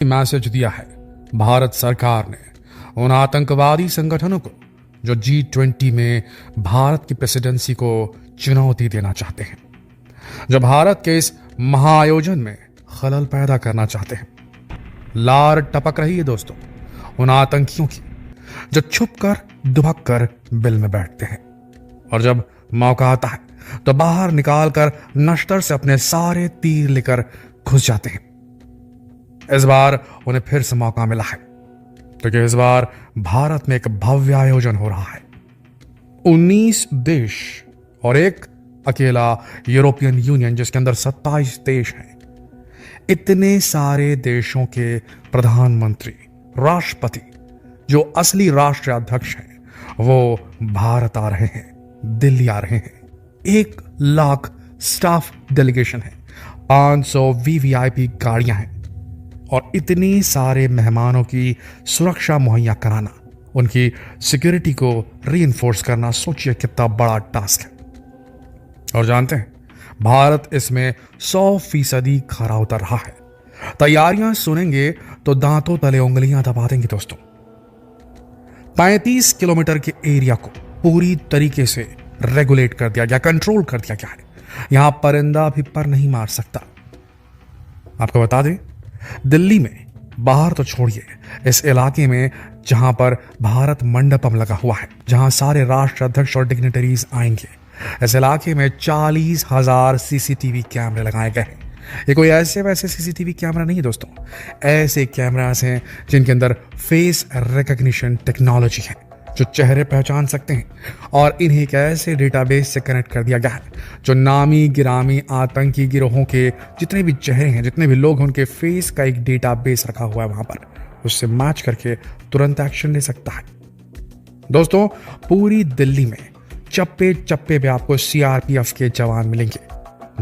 Message दिया है भारत सरकार ने उन आतंकवादी संगठनों को जो G20 में भारत की प्रेसिडेंसी को चुनौती देना चाहते हैं, जो भारत के इस महाआयोजन में खलल पैदा करना चाहते हैं। लार टपक रही है दोस्तों उन आतंकियों की जो छुप कर दुबक कर बिल में बैठते हैं और जब मौका आता है तो बाहर निकाल कर नश्तर से अपने सारे तीर लेकर घुस जाते हैं। इस बार उन्हें फिर से मौका मिला है क्योंकि इस बार भारत में एक भव्य आयोजन हो रहा है। 19 देश और एक अकेला यूरोपियन यूनियन जिसके अंदर 27 देश हैं। इतने सारे देशों के प्रधानमंत्री, राष्ट्रपति, जो असली राष्ट्राध्यक्ष हैं वो भारत आ रहे हैं, दिल्ली आ रहे हैं। 1 लाख स्टाफ डेलीगेशन है, 500 वीवीआईपी गाड़ियां हैं और इतने सारे मेहमानों की सुरक्षा मुहैया कराना, उनकी सिक्योरिटी को रीइंफोर्स करना, सोचिए कितना बड़ा टास्क है। और जानते हैं भारत इसमें 100% खरा उतर रहा है। तैयारियां सुनेंगे तो दांतों तले उंगलियां दबा देंगे दोस्तों। 35 किलोमीटर के एरिया को पूरी तरीके से रेगुलेट कर दिया गया, कंट्रोल कर दिया गया है। यहां परिंदा भी पर नहीं मार सकता। आपको बता दें दिल्ली में, बाहर तो छोड़िए, इस इलाके में जहां पर भारत मंडपम लगा हुआ है, जहां सारे राष्ट्राध्यक्ष और डिग्नेटरीज आएंगे, इस इलाके में 40,000 सीसीटीवी कैमरे लगाए गए हैं। ये कोई ऐसे वैसे सीसीटीवी कैमरा नहीं है दोस्तों, ऐसे कैमरास हैं जिनके अंदर फेस रिकॉग्निशन टेक्नोलॉजी है, जो चेहरे पहचान सकते हैं और इन्हें एक ऐसे डेटाबेस से कनेक्ट कर दिया गया है जो नामी गिरामी आतंकी गिरोहों के जितने भी चेहरे हैं, जितने भी लोग, उनके फेस का एक डेटाबेस रखा हुआ है वहां पर, उससे मैच करके तुरंत एक्शन ले सकता है। दोस्तों पूरी दिल्ली में चप्पे चप्पे पे आपको सीआरपीएफ के जवान मिलेंगे।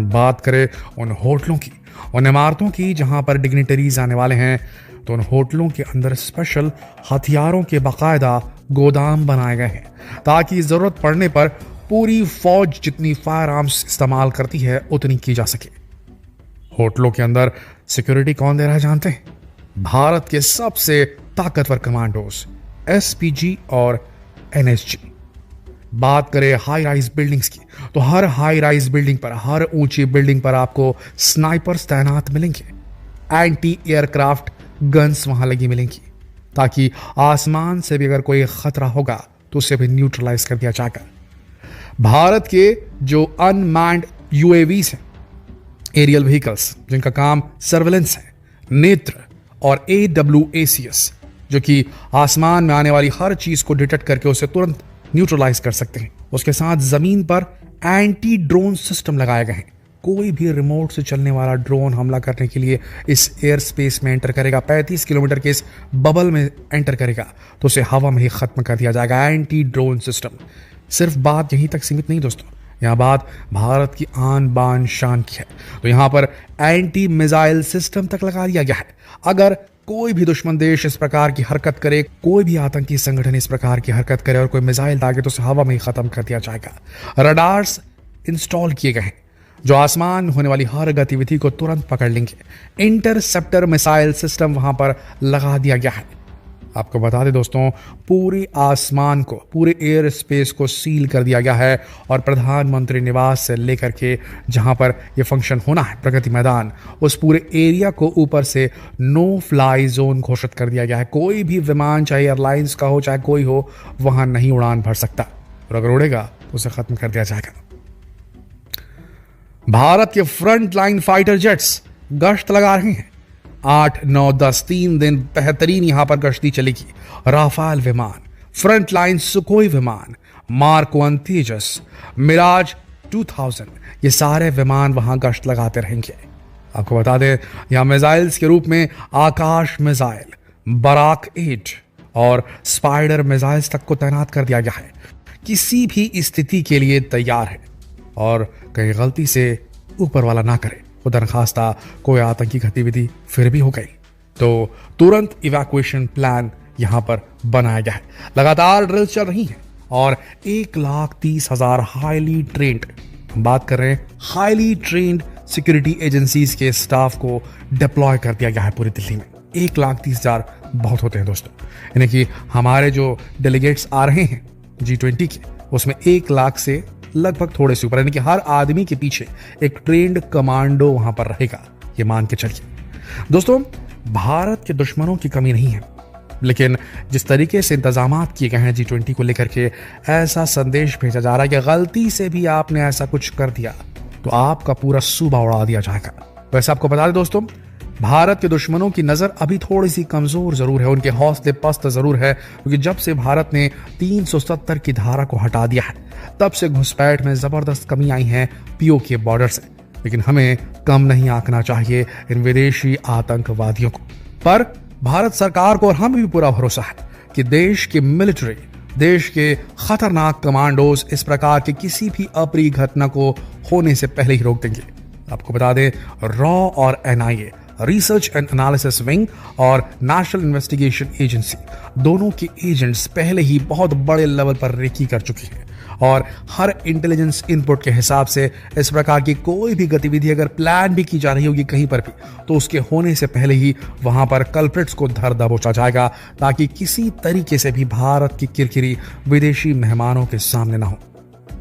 बात करें उन होटलों की, उन इमारतों की जहां पर डिग्नेटरीज आने वाले हैं, तो उन होटलों के अंदर स्पेशल हथियारों के बाकायदा गोदाम बनाए गए हैं ताकि जरूरत पड़ने पर पूरी फौज जितनी फायर आर्म्स इस्तेमाल करती है उतनी की जा सके। होटलों के अंदर सिक्योरिटी कौन दे रहा है जानते हैं? भारत के सबसे ताकतवर कमांडोज एसपीजी और एनएसजी। बात करें हाई राइज बिल्डिंग्स की, तो हर हाई राइज बिल्डिंग पर, हर ऊंची बिल्डिंग पर आपको स्नाइपर्स तैनात मिलेंगे। एंटी एयरक्राफ्ट गन्स वहां लगी मिलेंगी ताकि आसमान से भी अगर कोई खतरा होगा तो उसे भी न्यूट्रलाइज कर दिया जाएगा। भारत के जो अनमैन्ड यूएवीज हैं, एरियल व्हीकल्स जिनका काम सर्वेलेंस है, नेत्र और AWACS जो कि आसमान में आने वाली हर चीज को डिटेक्ट करके उसे तुरंत न्यूट्रलाइज कर सकते हैं। उसके साथ जमीन पर एंटी ड्रोन सिस्टम लगाए गए हैं। कोई भी रिमोट से चलने वाला ड्रोन हमला करने के लिए इस एयर स्पेस में एंटर करेगा, 35 किलोमीटर के इस बबल में एंटर करेगा तो उसे हवा में ही खत्म कर दिया जाएगा। Anti drone system. सिर्फ बात यहीं तक सीमित नहीं दोस्तों, यहाँ बात भारत की आन बान शान की है। तो यहाँ पर एंटी मिसाइल सिस्टम तक लगा दिया गया है। अगर कोई भी दुश्मन देश इस प्रकार की हरकत करे, कोई भी आतंकी संगठन इस प्रकार की हरकत करे और कोई मिसाइल दागे तो उसे हवा में ही खत्म कर दिया जाएगा। रडार्स इंस्टॉल किए गए हैं जो आसमान में होने वाली हर गतिविधि को तुरंत पकड़ लेंगे। इंटरसेप्टर मिसाइल सिस्टम वहां पर लगा दिया गया है। आपको बता दें दोस्तों, पूरे आसमान को, पूरे एयर स्पेस को सील कर दिया गया है और प्रधानमंत्री निवास से लेकर के जहां पर यह फंक्शन होना है, प्रगति मैदान, उस पूरे एरिया को ऊपर से नो फ्लाई जोन घोषित कर दिया गया है। कोई भी विमान, चाहे एयरलाइंस का हो चाहे कोई हो, वहां नहीं उड़ान भर सकता और अगर उड़ेगा तो उसे खत्म कर दिया जाएगा। भारत के फ्रंट लाइन फाइटर जेट्स गश्त लगा रहे हैं। 8, 9, 10 3 दिन बेहतरीन यहां पर गश्ती चलेगी। राफेल विमान, फ्रंट लाइन सुखोई विमान, मार्क 1 तेजस, मिराज 2000, ये सारे विमान वहां गश्त लगाते रहेंगे। आपको बता दें यहां मिसाइल्स के रूप में आकाश मिसाइल, बराक 8 और स्पाइडर मिसाइल्स तक को तैनात कर दिया गया है। किसी भी स्थिति के लिए तैयार है और कहीं गलती से ऊपर वाला ना करे, खुदा नखास्ता कोई आतंकी गतिविधि फिर भी हो गई तो तुरंत इवैक्यूएशन प्लान यहां पर बनाया गया है। लगातार ड्रिल चल रही है और 1,30,000 हाईली ट्रेंड, बात कर रहे हैं हाईली ट्रेंड सिक्योरिटी एजेंसीज के स्टाफ को डिप्लॉय कर दिया गया है पूरी दिल्ली में। 1,30,000 बहुत होते हैं दोस्तों। यानी कि हमारे जो डेलीगेट्स आ रहे हैं G20 के, उसमें 1 लाख से लगभग थोड़े से ऊपर, यानी कि हर आदमी के पीछे एक ट्रेंड कमांडो वहां पर रहेगा, ये मान के चलिए दोस्तों। भारत के दुश्मनों की कमी नहीं है, लेकिन जिस तरीके से इंतजाम किए गए हैं G20 को लेकर के, ऐसा संदेश भेजा जा रहा है कि गलती से भी आपने ऐसा कुछ कर दिया तो आपका पूरा सूबा उड़ा दिया जाएगा। वैसे आपको बता दें दोस्तों, भारत के दुश्मनों की नजर अभी थोड़ी सी कमजोर जरूर है, उनके हौसले पस्त जरूर है, क्योंकि जब से भारत ने 370 की धारा को हटा दिया है, तब से घुसपैठ में जबरदस्त कमी आई है पीओके बॉर्डर से। लेकिन हमें कम नहीं आंकना चाहिए इन विदेशी आतंकवादियों को। पर भारत सरकार को और हमें भी पूरा भरोसा है कि देश की मिलिट्री, देश के खतरनाक कमांडोज इस प्रकार की किसी भी अप्रिय घटना को होने से पहले ही रोक देंगे। आपको बता दें, रॉ और NIA, research and analysis wing और नेशनल इन्वेस्टिगेशन एजेंसी, दोनों के एजेंट्स पहले ही बहुत बड़े लेवल पर रेकी कर चुके हैं और हर इंटेलिजेंस इनपुट के हिसाब से इस प्रकार की कोई भी गतिविधि अगर प्लान भी की जा रही होगी कहीं पर भी, तो उसके होने से पहले ही वहां पर कल्प्रिट्स को धर दबोचा जाएगा, ताकि किसी तरीके से भी भारत की किरकिरी विदेशी मेहमानों के सामने ना हो।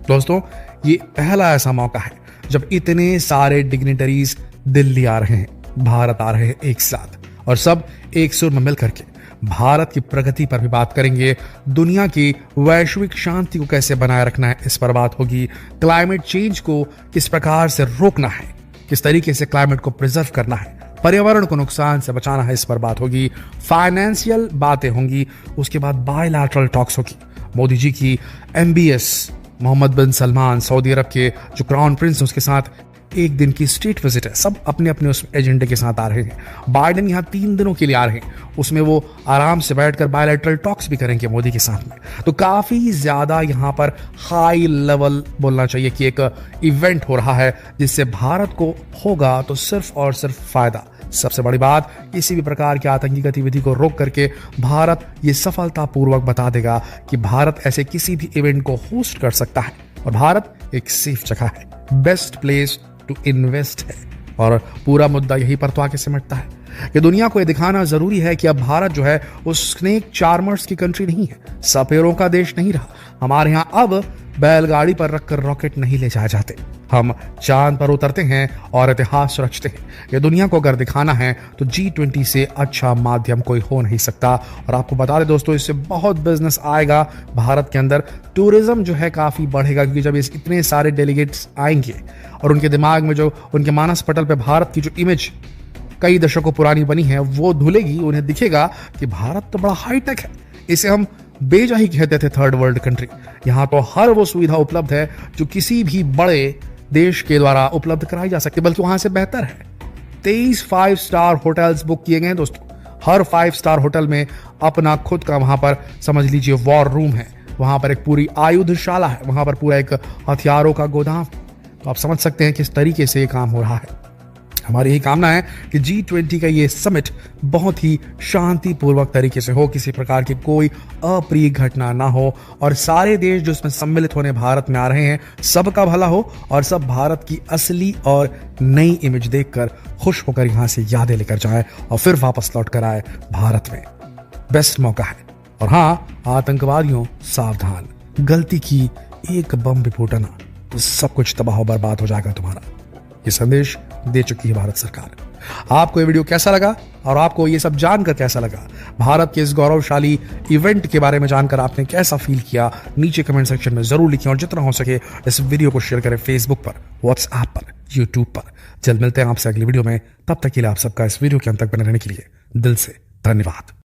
दोस्तों, ये पहला ऐसा मौका है जब इतने सारे डिग्निटरीज दिल्ली आ रहे हैं, भारत आ रहे हैं एक साथ, और सब एक सुर में मिलकर के भारत की प्रगति पर भी बात करेंगे। दुनिया की वैश्विक शांति को कैसे बनाए रखना है, इस पर बात होगी। क्लाइमेट चेंज को किस प्रकार से रोकना है, किस तरीके से क्लाइमेट को प्रिजर्व करना है, पर्यावरण को नुकसान से बचाना है, इस पर बात होगी। फाइनेंशियल बातें होंगी, उसके बाद बायलैटरल टॉक्स होगी। मोदी जी की MBS मोहम्मद बिन सलमान, सऊदी अरब के जो क्राउन प्रिंस, उसके साथ एक दिन की स्टेट विजिट है। सब अपने अपने उस एजेंडे के साथ आ रहे हैं। बाइडेन यहाँ 3 दिनों के लिए आ रहे हैं, उसमें वो आराम से बैठकर बायलैटरल टॉक्स भी करेंगे मोदी के साथ में। तो काफी ज्यादा यहाँ पर हाई लेवल बोलना चाहिए कि एक इवेंट हो रहा है, जिससे भारत को होगा तो सिर्फ और सिर्फ फायदा। सबसे बड़ी बात, किसी भी प्रकार की आतंकी गतिविधि को रोक करके भारत ये सफलतापूर्वक बता देगा कि भारत ऐसे किसी भी इवेंट को होस्ट कर सकता है और भारत एक सेफ जगह है, बेस्ट प्लेस टू इन्वेस्ट है। और पूरा मुद्दा यही पर तो आके सिमटता है कि दुनिया को यह दिखाना जरूरी है कि अब भारत जो है वो स्नेक चार्मर्स की कंट्री नहीं है, सपेरों का देश नहीं रहा। हमारे यहाँ अब बैलगाड़ी पर रखकर रॉकेट नहीं ले जाए जाते, हम चांद पर उतरते हैं और इतिहास रचते हैं। ये दुनिया को अगर दिखाना है तो G20 से अच्छा माध्यम कोई हो नहीं सकता। और आपको बता दें दोस्तों, इससे बहुत बिजनेस आएगा भारत के अंदर। टूरिज्म जो है काफी बढ़ेगा, क्योंकि जब इतने सारे डेलीगेट्स आएंगे और उनके दिमाग में जो, उनके मानस पटल पे भारत की जो इमेज कई दशकों पुरानी बनी है वो धुलेगी। उन्हें दिखेगा कि भारत तो बड़ा हाईटेक है, इसे हम बेजा ही कहते थे थर्ड वर्ल्ड कंट्री। यहाँ तो हर वो सुविधा उपलब्ध है जो किसी भी बड़े देश के द्वारा उपलब्ध कराई जा सकती है, बल्कि वहां से बेहतर है। 23 5 स्टार होटल्स बुक किए गए हैं दोस्तों। हर 5 स्टार होटल में अपना खुद का वहां पर समझ लीजिए वॉर रूम है, वहां पर एक पूरी आयुधशाला है, वहां पर पूरा एक हथियारों का गोदाम। तो आप समझ सकते हैं किस तरीके से ये काम हो रहा है। हमारी यही कामना है कि G20 का ये समिट बहुत ही शांतिपूर्वक तरीके से हो, किसी प्रकार की कोई अप्रिय घटना ना हो, और सारे देश जो इसमें सम्मिलित होने भारत में आ रहे हैं सबका भला हो, और सब भारत की असली और नई इमेज देखकर खुश होकर यहां से यादें लेकर जाए और फिर वापस लौट कर आए भारत में। बेस्ट मौका है। और हाँ, आतंकवादियों सावधान, गलती की एक बम भी फूटना तो सब कुछ तबाह बर्बाद हो जाएगा तुम्हारा। ये संदेश दे चुकी है भारत सरकार। आपको ये वीडियो कैसा लगा और आपको ये सब जानकर कैसा लगा, भारत के इस गौरवशाली इवेंट के बारे में जानकर आपने कैसा फील किया, नीचे कमेंट सेक्शन में जरूर लिखें। और जितना हो सके इस वीडियो को शेयर करें फेसबुक पर, व्हाट्सएप पर, यूट्यूब पर। जल्द मिलते हैं आपसे अगली वीडियो में, तब तक के लिए आप सबका इस वीडियो के अंत तक बने रहने के लिए दिल से धन्यवाद।